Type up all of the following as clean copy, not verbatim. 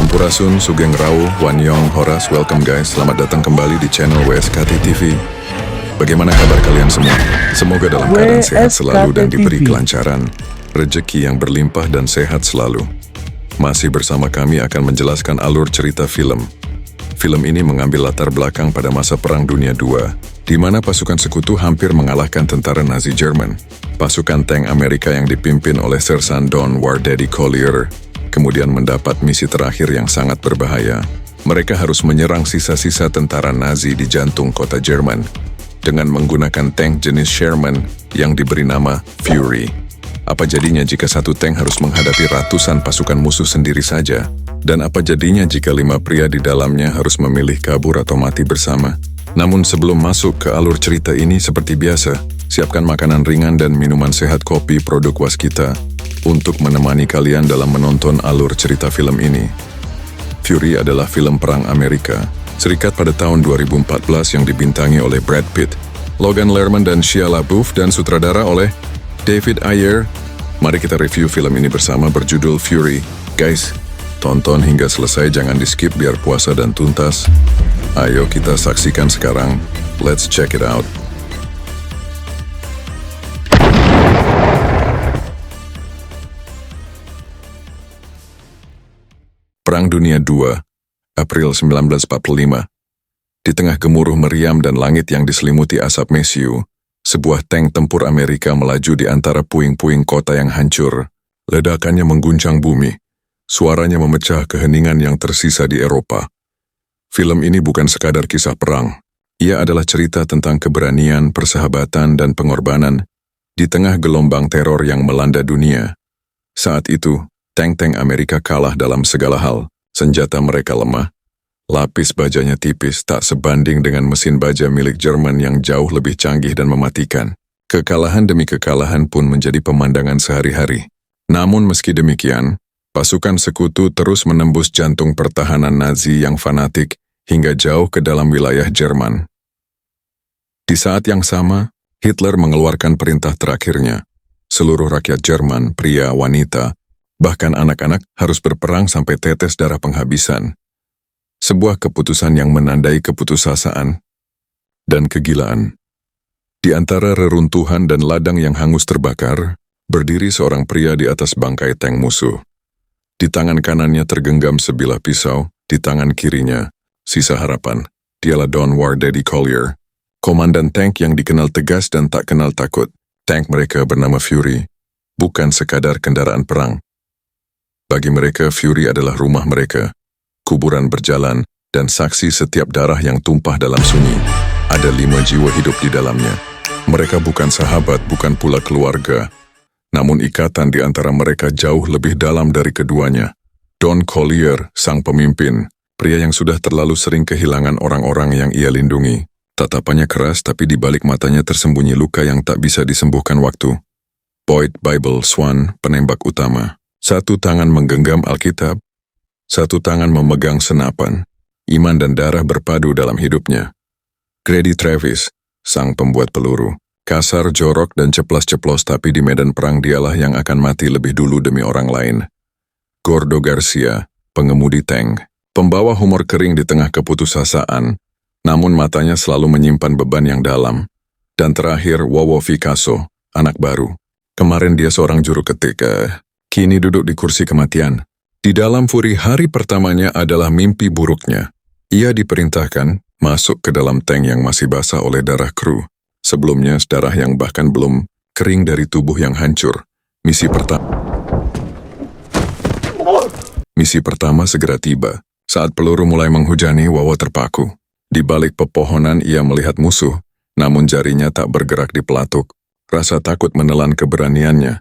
Sampurasun, Sugeng Rao, Wanyong, Horas, welcome guys. Selamat datang kembali di channel WSKT TV. Bagaimana kabar kalian semua? Semoga dalam keadaan sehat selalu dan diberi kelancaran, rezeki yang berlimpah dan sehat selalu. Masih bersama kami akan menjelaskan alur cerita film. Film ini mengambil latar belakang pada masa Perang Dunia II, di mana pasukan sekutu hampir mengalahkan tentara Nazi Jerman. Pasukan tank Amerika yang dipimpin oleh Sersan Don Wardaddy Collier kemudian mendapat misi terakhir yang sangat berbahaya. Mereka harus menyerang sisa-sisa tentara Nazi di jantung kota Jerman dengan menggunakan tank jenis Sherman yang diberi nama Fury. Apa jadinya jika satu tank harus menghadapi ratusan pasukan musuh sendiri saja? Dan apa jadinya jika 5 pria di dalamnya harus memilih kabur atau mati bersama? Namun sebelum masuk ke alur cerita ini seperti biasa, siapkan makanan ringan dan minuman sehat kopi produk Waskita untuk menemani kalian dalam menonton alur cerita film ini. Fury adalah film perang Amerika Serikat pada tahun 2014 yang dibintangi oleh Brad Pitt, Logan Lerman dan Shia LaBeouf dan sutradara oleh David Ayer. Mari kita review film ini bersama berjudul Fury. Guys, tonton hingga selesai, jangan di-skip biar puasa dan tuntas. Ayo kita saksikan sekarang. Let's check it out. Perang Dunia II, April 1945. Di tengah gemuruh meriam dan langit yang diselimuti asap mesiu, sebuah tank tempur Amerika melaju di antara puing-puing kota yang hancur. Ledakannya mengguncang bumi. Suaranya memecah keheningan yang tersisa di Eropa. Film ini bukan sekadar kisah perang. Ia adalah cerita tentang keberanian, persahabatan, dan pengorbanan di tengah gelombang teror yang melanda dunia. Saat itu, tank-tank Amerika kalah dalam segala hal. Senjata mereka lemah. Lapis bajanya tipis, tak sebanding dengan mesin baja milik Jerman yang jauh lebih canggih dan mematikan. Kekalahan demi kekalahan pun menjadi pemandangan sehari-hari. Namun meski demikian, pasukan sekutu terus menembus jantung pertahanan Nazi yang fanatik hingga jauh ke dalam wilayah Jerman. Di saat yang sama, Hitler mengeluarkan perintah terakhirnya. Seluruh rakyat Jerman, pria, wanita, bahkan anak-anak harus berperang sampai tetes darah penghabisan. Sebuah keputusan yang menandai keputusasaan dan kegilaan. Di antara reruntuhan dan ladang yang hangus terbakar, berdiri seorang pria di atas bangkai tank musuh. Di tangan kanannya tergenggam sebilah pisau, di tangan kirinya, sisa harapan. Dialah Don Wardaddy Collier, komandan tank yang dikenal tegas dan tak kenal takut. Tank mereka bernama Fury, bukan sekadar kendaraan perang. Bagi mereka, Fury adalah rumah mereka, kuburan berjalan, dan saksi setiap darah yang tumpah dalam sunyi. Ada 5 jiwa hidup di dalamnya. Mereka bukan sahabat, bukan pula keluarga. Namun ikatan di antara mereka jauh lebih dalam dari keduanya. Don Collier, sang pemimpin, pria yang sudah terlalu sering kehilangan orang-orang yang ia lindungi. Tatapannya keras, tapi di balik matanya tersembunyi luka yang tak bisa disembuhkan waktu. Boyd Bible Swan, penembak utama. Satu tangan menggenggam Alkitab, satu tangan memegang senapan. Iman dan darah berpadu dalam hidupnya. Grady Travis, sang pembuat peluru. Kasar, jorok, dan ceplas-ceplos, tapi di medan perang dialah yang akan mati lebih dulu demi orang lain. Gordo Garcia, pengemudi tank. Pembawa humor kering di tengah keputusasaan, namun matanya selalu menyimpan beban yang dalam. Dan terakhir, Wowo Picasso, anak baru. Kemarin dia seorang juru ketik, kini duduk di kursi kematian. Di dalam Fury, hari pertamanya adalah mimpi buruknya. Ia diperintahkan masuk ke dalam tank yang masih basah oleh darah kru. Sebelumnya, darah yang bahkan belum kering dari tubuh yang hancur. Misi pertama segera tiba. Saat peluru mulai menghujani, Wowo terpaku. Di balik pepohonan ia melihat musuh, namun jarinya tak bergerak di pelatuk. Rasa takut menelan keberaniannya.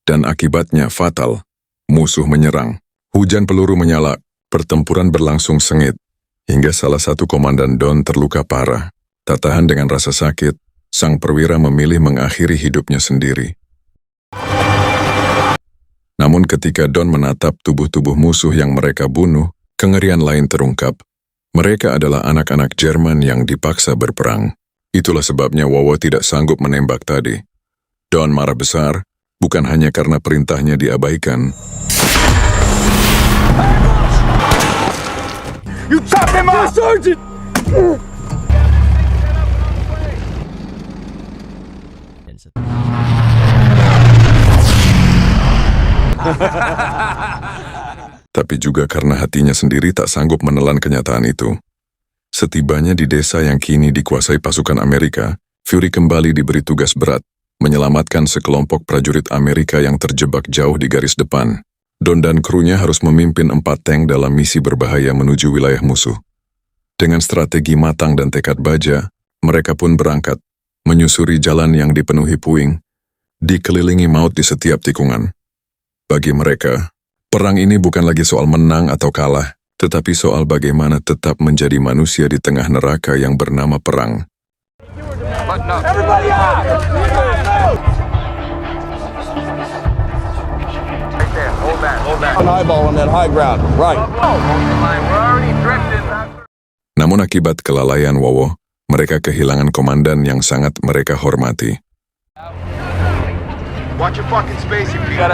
Dan akibatnya fatal. Musuh menyerang. Hujan peluru menyala. Pertempuran berlangsung sengit. Hingga salah satu komandan Don terluka parah. Tak tahan dengan rasa sakit, sang perwira memilih mengakhiri hidupnya sendiri. Namun ketika Don menatap tubuh-tubuh musuh yang mereka bunuh, kengerian lain terungkap. Mereka adalah anak-anak Jerman yang dipaksa berperang. Itulah sebabnya Wowo tidak sanggup menembak tadi. Don marah besar, bukan hanya karena perintahnya diabaikan. You chop him up! Sergeant! Tapi juga karena hatinya sendiri tak sanggup menelan kenyataan itu. Setibanya di desa yang kini dikuasai pasukan Amerika, Fury kembali diberi tugas berat, menyelamatkan sekelompok prajurit Amerika yang terjebak jauh di garis depan. Don dan krunya harus memimpin 4 tank dalam misi berbahaya menuju wilayah musuh. Dengan strategi matang dan tekad baja, mereka pun berangkat, menyusuri jalan yang dipenuhi puing, dikelilingi maut di setiap tikungan. Bagi mereka, perang ini bukan lagi soal menang atau kalah, tetapi soal bagaimana tetap menjadi manusia di tengah neraka yang bernama perang. Everybody out! Right there, hold that. An eyeball on that high ground, right. We're already drifting. Namun akibat kelalaian Wowo, mereka kehilangan komandan yang sangat mereka hormati. Watch your fucking space, you people.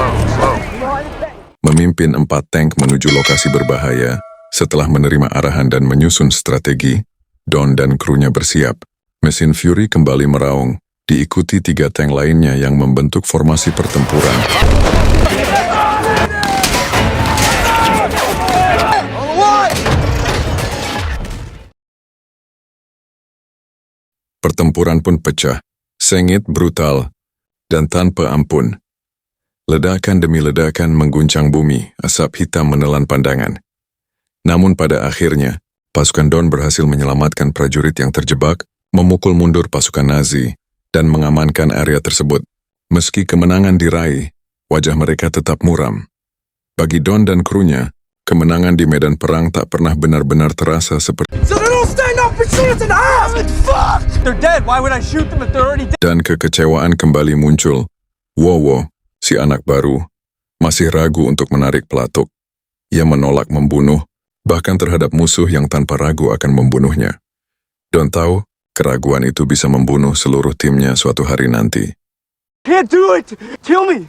Memimpin 4 tank menuju lokasi berbahaya, setelah menerima arahan dan menyusun strategi, Don dan krunya bersiap. Mesin Fury kembali meraung, diikuti 3 tank lainnya yang membentuk formasi pertempuran. Pertempuran pun pecah, sengit, brutal, dan tanpa ampun. Ledakan demi ledakan mengguncang bumi, asap hitam menelan pandangan. Namun pada akhirnya, pasukan Don berhasil menyelamatkan prajurit yang terjebak, memukul mundur pasukan Nazi, dan mengamankan area tersebut. Meski kemenangan diraih, wajah mereka tetap muram. Bagi Don dan krunya, kemenangan di medan perang tak pernah benar-benar terasa seperti. So they don't stand up and shoot us in the ass! Fuck! They're dead, why would I shoot them if they're already dead? Dan kekecewaan kembali muncul. Wowo, si anak baru, masih ragu untuk menarik pelatuk. Ia menolak membunuh, bahkan terhadap musuh yang tanpa ragu akan membunuhnya. Don tahu, keraguan itu bisa membunuh seluruh timnya suatu hari nanti. Can't do it! Kill me!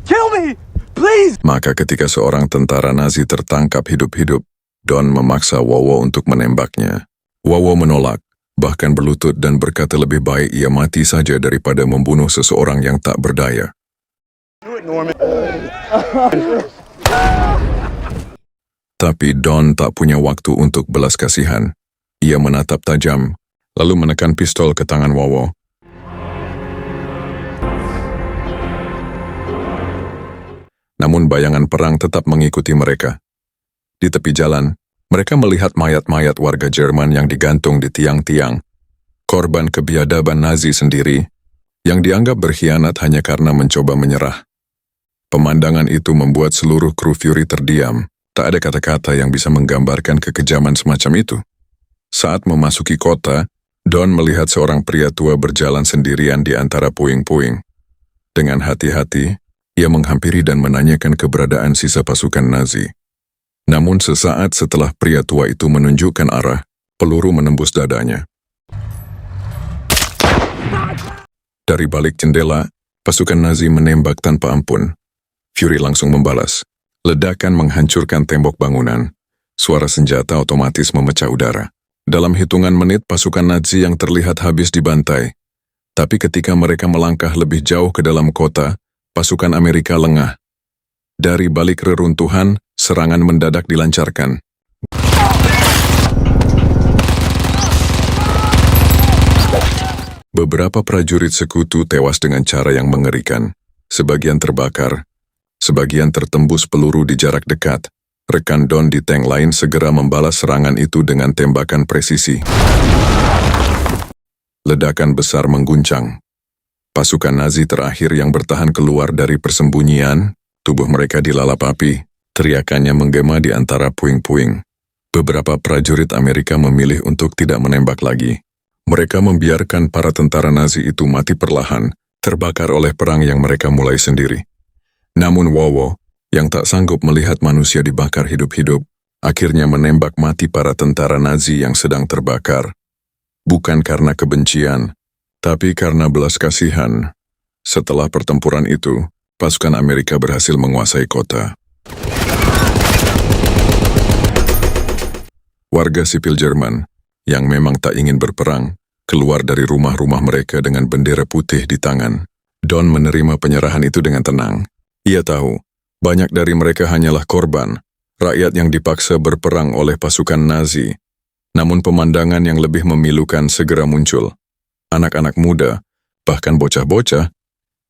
Kill me! Please! Maka ketika seorang tentara Nazi tertangkap hidup-hidup, Don memaksa Wowo untuk menembaknya. Wowo menolak, bahkan berlutut dan berkata lebih baik ia mati saja daripada membunuh seseorang yang tak berdaya. Tapi Don tak punya waktu untuk belas kasihan. Ia menatap tajam, lalu menekan pistol ke tangan Wowo. Namun bayangan perang tetap mengikuti mereka. Di tepi jalan, mereka melihat mayat-mayat warga Jerman yang digantung di tiang-tiang. Korban kebiadaban Nazi sendiri, yang dianggap berkhianat hanya karena mencoba menyerah. Pemandangan itu membuat seluruh kru Fury terdiam. Tak ada kata-kata yang bisa menggambarkan kekejaman semacam itu. Saat memasuki kota, Don melihat seorang pria tua berjalan sendirian di antara puing-puing. Dengan hati-hati, ia menghampiri dan menanyakan keberadaan sisa pasukan Nazi. Namun sesaat setelah pria tua itu menunjukkan arah, peluru menembus dadanya. Dari balik jendela, pasukan Nazi menembak tanpa ampun. Fury langsung membalas. Ledakan menghancurkan tembok bangunan. Suara senjata otomatis memecah udara. Dalam hitungan menit, pasukan Nazi yang terlihat habis dibantai. Tapi ketika mereka melangkah lebih jauh ke dalam kota, pasukan Amerika lengah. Dari balik reruntuhan, serangan mendadak dilancarkan. Beberapa prajurit sekutu tewas dengan cara yang mengerikan. Sebagian terbakar, sebagian tertembus peluru di jarak dekat. Rekan Don di tank lain segera membalas serangan itu dengan tembakan presisi. Ledakan besar mengguncang. Pasukan Nazi terakhir yang bertahan keluar dari persembunyian, tubuh mereka dilalap api, teriakannya menggema di antara puing-puing. Beberapa prajurit Amerika memilih untuk tidak menembak lagi. Mereka membiarkan para tentara Nazi itu mati perlahan, terbakar oleh perang yang mereka mulai sendiri. Namun Wowo, yang tak sanggup melihat manusia dibakar hidup-hidup, akhirnya menembak mati para tentara Nazi yang sedang terbakar. Bukan karena kebencian, tapi karena belas kasihan. Setelah pertempuran itu, pasukan Amerika berhasil menguasai kota. Warga sipil Jerman, yang memang tak ingin berperang, keluar dari rumah-rumah mereka dengan bendera putih di tangan. Don menerima penyerahan itu dengan tenang. Ia tahu, banyak dari mereka hanyalah korban, rakyat yang dipaksa berperang oleh pasukan Nazi. Namun pemandangan yang lebih memilukan segera muncul. Anak-anak muda, bahkan bocah-bocah,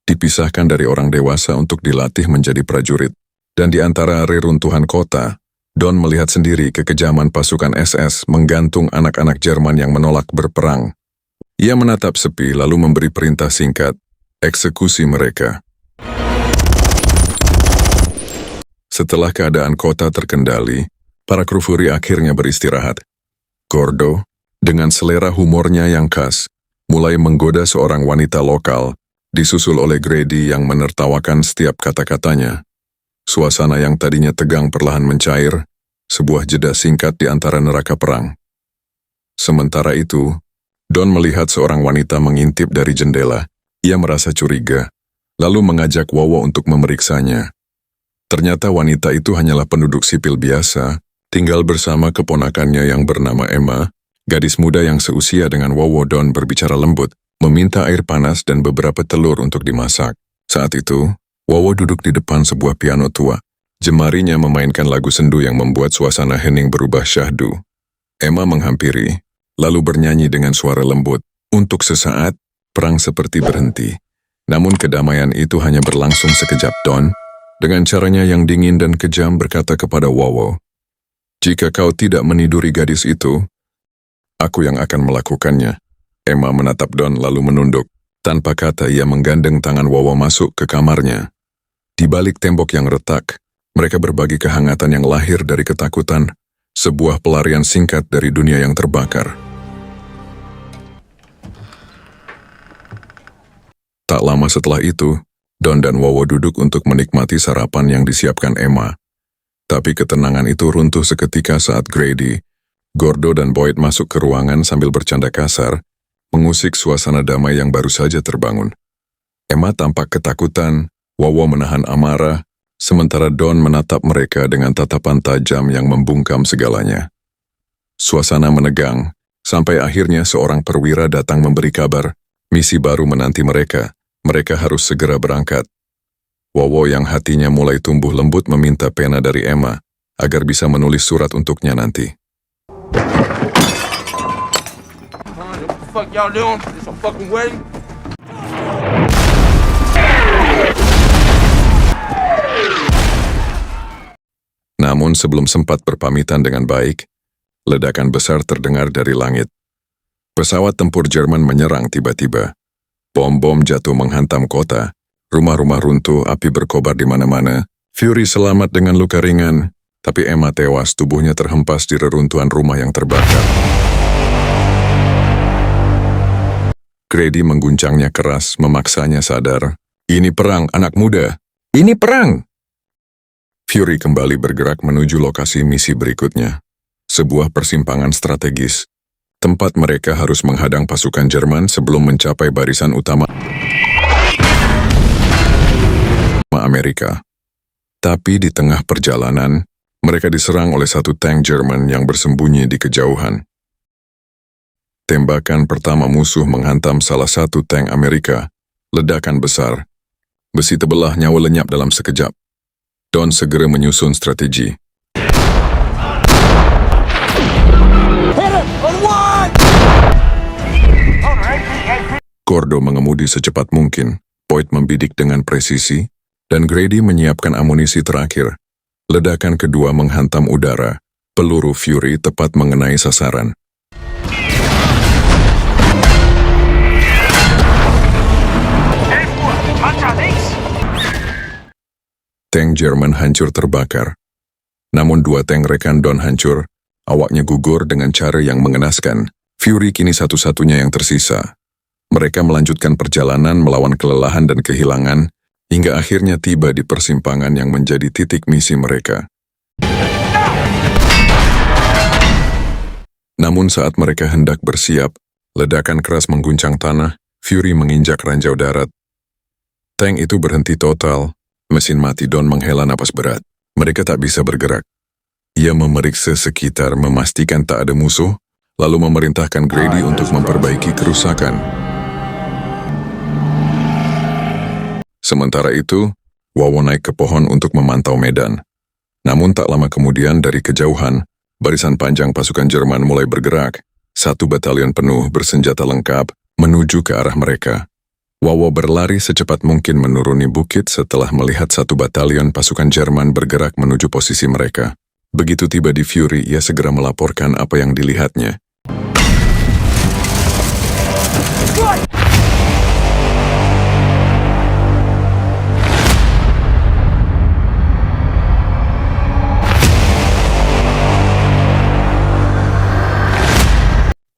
dipisahkan dari orang dewasa untuk dilatih menjadi prajurit. Dan di antara reruntuhan kota, Don melihat sendiri kekejaman pasukan SS menggantung anak-anak Jerman yang menolak berperang. Ia menatap sepi lalu memberi perintah singkat, eksekusi mereka. Setelah keadaan kota terkendali, para kru Fury akhirnya beristirahat. Gordo, dengan selera humornya yang khas, mulai menggoda seorang wanita lokal, disusul oleh Grady yang menertawakan setiap kata-katanya. Suasana yang tadinya tegang perlahan mencair, sebuah jeda singkat di antara neraka perang. Sementara itu, Don melihat seorang wanita mengintip dari jendela. Ia merasa curiga, lalu mengajak Wowo untuk memeriksanya. Ternyata wanita itu hanyalah penduduk sipil biasa, tinggal bersama keponakannya yang bernama Emma, gadis muda yang seusia dengan Wowo. Don berbicara lembut, meminta air panas dan beberapa telur untuk dimasak. Saat itu, Wowo duduk di depan sebuah piano tua. Jemarinya memainkan lagu sendu yang membuat suasana hening berubah syahdu. Emma menghampiri, lalu bernyanyi dengan suara lembut. Untuk sesaat, perang seperti berhenti. Namun kedamaian itu hanya berlangsung sekejap. Don, dengan caranya yang dingin dan kejam, berkata kepada Wowo, "Jika kau tidak meniduri gadis itu, aku yang akan melakukannya." Emma menatap Don lalu menunduk. Tanpa kata ia menggandeng tangan Wowo masuk ke kamarnya. Di balik tembok yang retak, mereka berbagi kehangatan yang lahir dari ketakutan, sebuah pelarian singkat dari dunia yang terbakar. Tak lama setelah itu, Don dan Wowo duduk untuk menikmati sarapan yang disiapkan Emma. Tapi ketenangan itu runtuh seketika saat Grady, Gordo dan Boyd masuk ke ruangan sambil bercanda kasar, mengusik suasana damai yang baru saja terbangun. Emma tampak ketakutan, Wowo menahan amarah, sementara Don menatap mereka dengan tatapan tajam yang membungkam segalanya. Suasana menegang, sampai akhirnya seorang perwira datang memberi kabar, misi baru menanti mereka. Mereka harus segera berangkat. Wowo yang hatinya mulai tumbuh lembut meminta pena dari Emma, agar bisa menulis surat untuknya nanti. What the fuck y'all doing? It's a fucking wedding? Namun sebelum sempat berpamitan dengan baik, ledakan besar terdengar dari langit. Pesawat tempur Jerman menyerang tiba-tiba. Bom-bom jatuh menghantam kota, rumah-rumah runtuh, api berkobar di mana-mana. Fury selamat dengan luka ringan, tapi Emma tewas, tubuhnya terhempas di reruntuhan rumah yang terbakar. Grady mengguncangnya keras, memaksanya sadar. "Ini perang, anak muda. Ini perang!" Fury kembali bergerak menuju lokasi misi berikutnya. Sebuah persimpangan strategis. Tempat mereka harus menghadang pasukan Jerman sebelum mencapai barisan utama Amerika. Tapi di tengah perjalanan, mereka diserang oleh satu tank Jerman yang bersembunyi di kejauhan. Tembakan pertama musuh menghantam salah satu tank Amerika. Ledakan besar. Besi terbelah, nyawa lenyap dalam sekejap. Don segera menyusun strategi. Gordo mengemudi secepat mungkin, Boyd membidik dengan presisi, dan Grady menyiapkan amunisi terakhir. Ledakan kedua menghantam udara, peluru Fury tepat mengenai sasaran. Tank Jerman hancur terbakar. Namun dua tank rekan Don hancur, awaknya gugur dengan cara yang mengenaskan. Fury kini satu-satunya yang tersisa. Mereka melanjutkan perjalanan melawan kelelahan dan kehilangan, hingga akhirnya tiba di persimpangan yang menjadi titik misi mereka. Namun saat mereka hendak bersiap, ledakan keras mengguncang tanah, Fury menginjak ranjau darat. Tank itu berhenti total. Mesin mati. Don menghela napas berat. Mereka tak bisa bergerak. Ia memeriksa sekitar memastikan tak ada musuh, lalu memerintahkan Grady untuk memperbaiki kerusakan. Sementara itu, Wawo naik ke pohon untuk memantau medan. Namun tak lama kemudian dari kejauhan, barisan panjang pasukan Jerman mulai bergerak. 1 batalion penuh bersenjata lengkap menuju ke arah mereka. Wawo berlari secepat mungkin menuruni bukit setelah melihat 1 batalion pasukan Jerman bergerak menuju posisi mereka. Begitu tiba di Fury, ia segera melaporkan apa yang dilihatnya.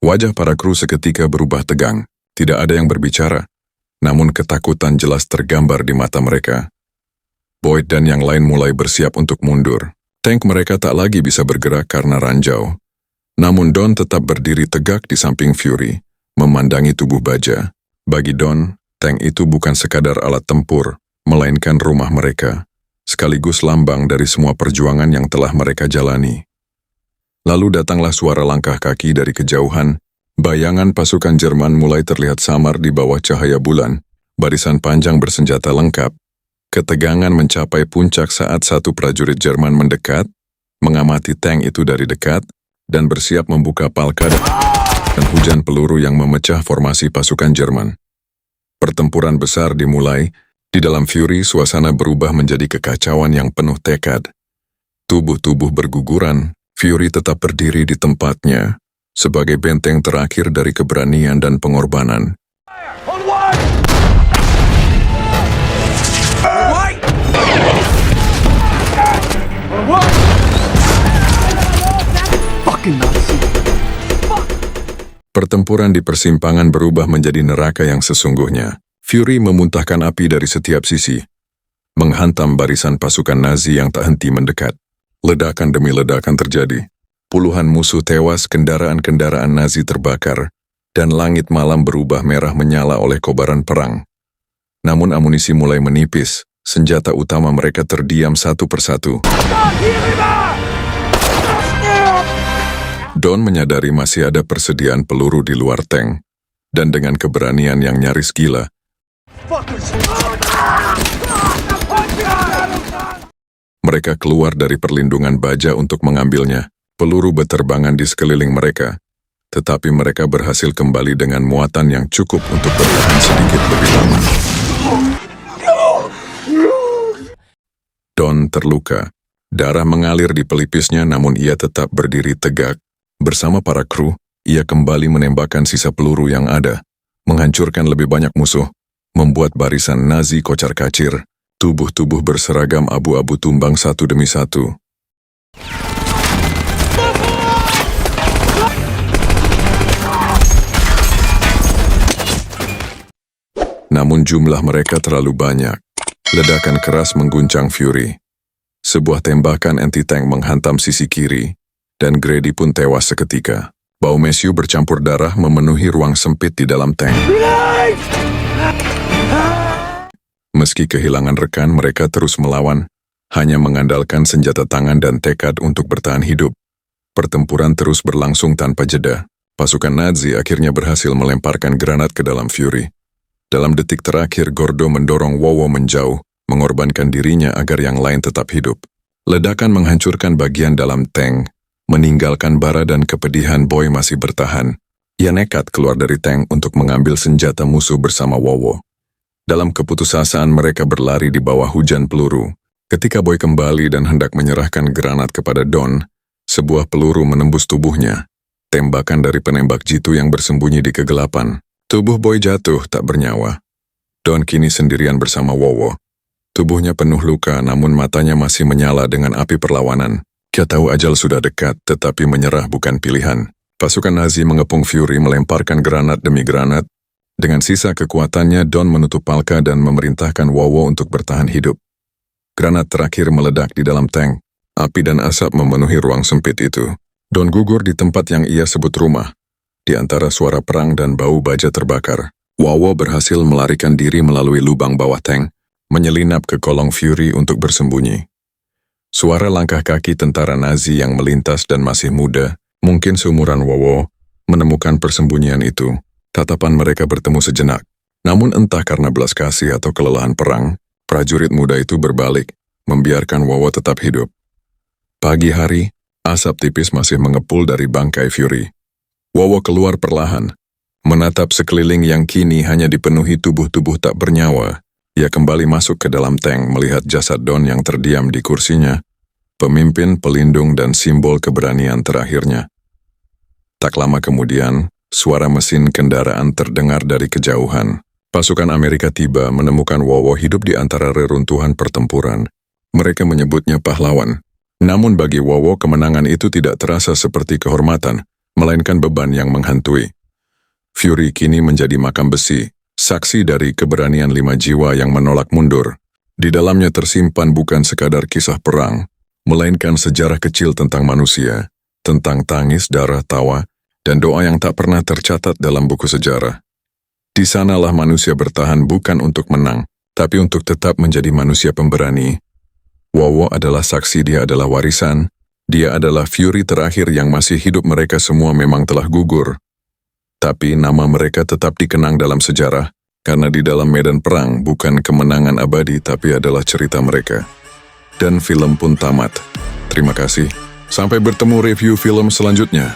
Wajah para kru seketika berubah tegang. Tidak ada yang berbicara, namun ketakutan jelas tergambar di mata mereka. Boyd dan yang lain mulai bersiap untuk mundur. Tank mereka tak lagi bisa bergerak karena ranjau. Namun Don tetap berdiri tegak di samping Fury, memandangi tubuh baja. Bagi Don, tank itu bukan sekadar alat tempur, melainkan rumah mereka, sekaligus lambang dari semua perjuangan yang telah mereka jalani. Lalu datanglah suara langkah kaki dari kejauhan. Bayangan pasukan Jerman mulai terlihat samar di bawah cahaya bulan. Barisan panjang bersenjata lengkap. Ketegangan mencapai puncak saat 1 prajurit Jerman mendekat, mengamati tank itu dari dekat, dan bersiap membuka palka dan hujan peluru yang memecah formasi pasukan Jerman. Pertempuran besar dimulai. Di dalam Fury, suasana berubah menjadi kekacauan yang penuh tekad. Tubuh-tubuh berguguran. Fury tetap berdiri di tempatnya, sebagai benteng terakhir dari keberanian dan pengorbanan. Pertempuran di persimpangan berubah menjadi neraka yang sesungguhnya. Fury memuntahkan api dari setiap sisi, menghantam barisan pasukan Nazi yang tak henti mendekat. Ledakan demi ledakan terjadi. Puluhan musuh tewas, kendaraan-kendaraan Nazi terbakar, dan langit malam berubah merah menyala oleh kobaran perang. Namun amunisi mulai menipis, senjata utama mereka terdiam satu persatu. Don menyadari masih ada persediaan peluru di luar tank, dan dengan keberanian yang nyaris gila, mereka keluar dari perlindungan baja untuk mengambilnya. Peluru berterbangan di sekeliling mereka, tetapi mereka berhasil kembali dengan muatan yang cukup untuk bertahan sedikit lebih lama. Don terluka. Darah mengalir di pelipisnya, namun ia tetap berdiri tegak. Bersama para kru, ia kembali menembakkan sisa peluru yang ada, menghancurkan lebih banyak musuh, membuat barisan Nazi kocar-kacir. Tubuh-tubuh berseragam abu-abu tumbang satu demi satu. Namun jumlah mereka terlalu banyak. Ledakan keras mengguncang Fury. Sebuah tembakan anti-tank menghantam sisi kiri, dan Grady pun tewas seketika. Bau mesiu bercampur darah memenuhi ruang sempit di dalam tank. Meski kehilangan rekan, mereka terus melawan, hanya mengandalkan senjata tangan dan tekad untuk bertahan hidup. Pertempuran terus berlangsung tanpa jeda. Pasukan Nazi akhirnya berhasil melemparkan granat ke dalam Fury. Dalam detik terakhir, Gordo mendorong Wawo menjauh, mengorbankan dirinya agar yang lain tetap hidup. Ledakan menghancurkan bagian dalam tank, meninggalkan bara dan kepedihan. Boy masih bertahan. Ia nekat keluar dari tank untuk mengambil senjata musuh bersama Wawo. Dalam keputusasaan mereka berlari di bawah hujan peluru. Ketika Boy kembali dan hendak menyerahkan granat kepada Don, sebuah peluru menembus tubuhnya. Tembakan dari penembak jitu yang bersembunyi di kegelapan. Tubuh Boy jatuh tak bernyawa. Don kini sendirian bersama Wawo. Tubuhnya penuh luka, namun matanya masih menyala dengan api perlawanan. Dia tahu ajal sudah dekat, tetapi menyerah bukan pilihan. Pasukan Nazi mengepung Fury melemparkan granat demi granat. Dengan sisa kekuatannya, Don menutup palka dan memerintahkan Wawo untuk bertahan hidup. Granat terakhir meledak di dalam tank. Api dan asap memenuhi ruang sempit itu. Don gugur di tempat yang ia sebut rumah. Di antara suara perang dan bau baja terbakar, Wawo berhasil melarikan diri melalui lubang bawah tank, menyelinap ke kolong Fury untuk bersembunyi. Suara langkah kaki tentara Nazi yang melintas dan masih muda, mungkin seumuran Wowo, menemukan persembunyian itu. Tatapan mereka bertemu sejenak. Namun entah karena belas kasih atau kelelahan perang, prajurit muda itu berbalik, membiarkan Wowo tetap hidup. Pagi hari, asap tipis masih mengepul dari bangkai Fury. Wowo keluar perlahan, menatap sekeliling yang kini hanya dipenuhi tubuh-tubuh tak bernyawa. Ia kembali masuk ke dalam tank melihat jasad Don yang terdiam di kursinya, pemimpin, pelindung, dan simbol keberanian terakhirnya. Tak lama kemudian, suara mesin kendaraan terdengar dari kejauhan. Pasukan Amerika tiba menemukan Wowo hidup di antara reruntuhan pertempuran. Mereka menyebutnya pahlawan. Namun bagi Wowo kemenangan itu tidak terasa seperti kehormatan, melainkan beban yang menghantui. Fury kini menjadi makam besi, saksi dari keberanian 5 jiwa yang menolak mundur. Di dalamnya tersimpan bukan sekadar kisah perang, melainkan sejarah kecil tentang manusia, tentang tangis, darah, tawa, dan doa yang tak pernah tercatat dalam buku sejarah. Di sanalah manusia bertahan bukan untuk menang, tapi untuk tetap menjadi manusia pemberani. Wowo adalah saksi, dia adalah warisan, dia adalah Fury terakhir yang masih hidup. Mereka semua memang telah gugur. Tapi nama mereka tetap dikenang dalam sejarah, karena di dalam medan perang bukan kemenangan abadi tapi adalah cerita mereka. Dan film pun tamat. Terima kasih. Sampai bertemu review film selanjutnya.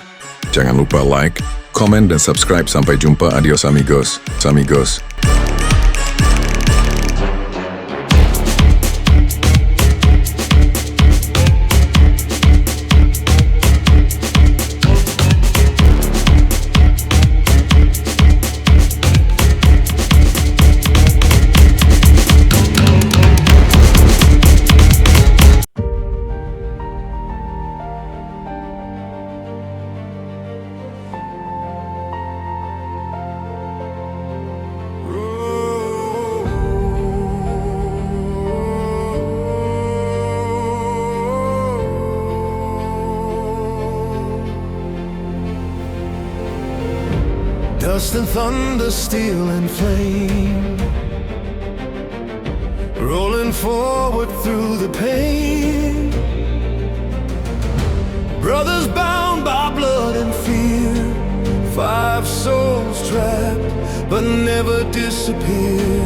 Jangan lupa like, komen, dan subscribe. Sampai jumpa. Adios amigos. Amigos. Dust and thunder, steel and flame, rolling forward through the pain. Brothers bound by blood and fear, 5 souls trapped but never disappear.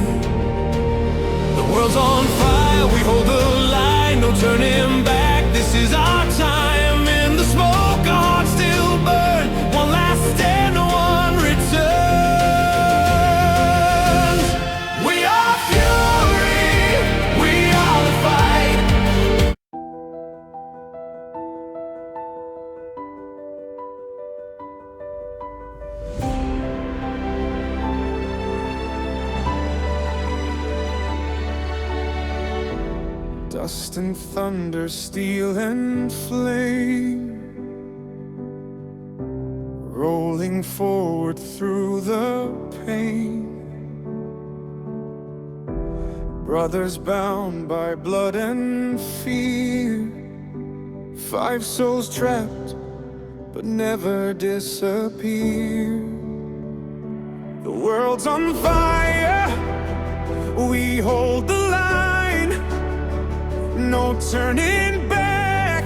The world's on fire, we hold the line, no turning back. This is our time. In the smoke, our hearts still burn. One last stand, no one returns. We are Fury, we are the fight. Dust and thunder, steel and flame, rolling forward through the pain. Brothers bound by blood and fear, 5 souls trapped but never disappear. The world's on fire, we hold the line, no turning back.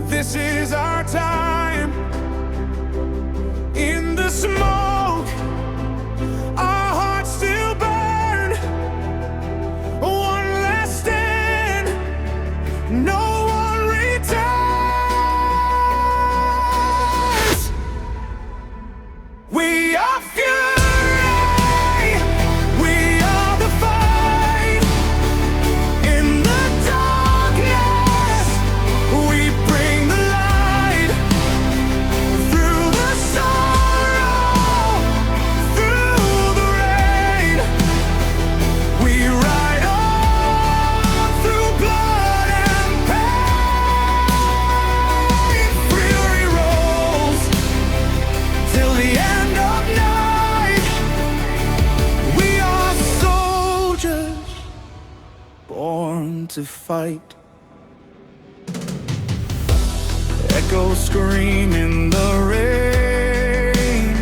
This is our time. In the smoke, our hearts still burn. One last stand, no one returns. We are Fury, we are the fight. In the darkness, we bring the light. Through the sorrow, through the rain, we ride on through blood and pain. Fury rolls till the end of night. We are soldiers born to fight. Echoes scream in the rain,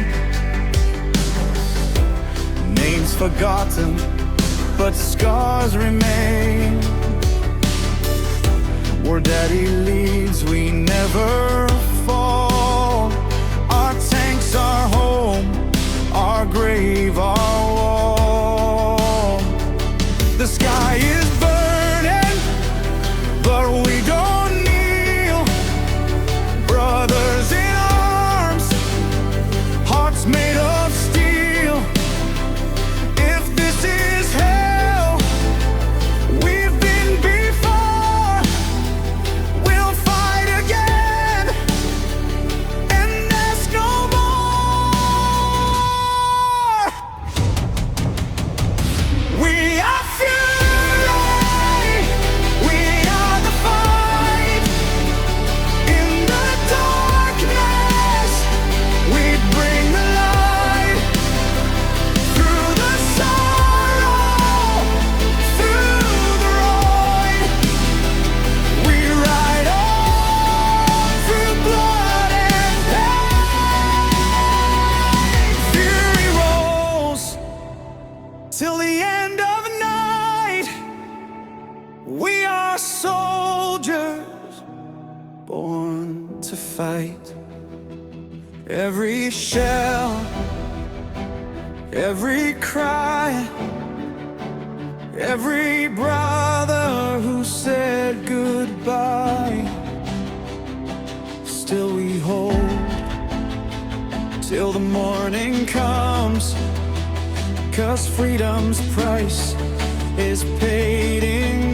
names forgotten, but scars remain. Where Daddy leads, we never fall. Our tanks, our home, our grave, our wall. The sky is burning, but we don't kneel. Brothers in arms, hearts made of steel. If this is hell, we've been before. We'll fight again and ask no more. We are fury, we are the fight. In the darkness, we bring the light. Through the sorrow, through the roid, we ride on through blood and pain. Fury rolls till the end of the night. We are soldiers born to fight. Every shell, every cry, every brother who said goodbye, still we hold till the morning comes. 'Cause freedom's price is paid in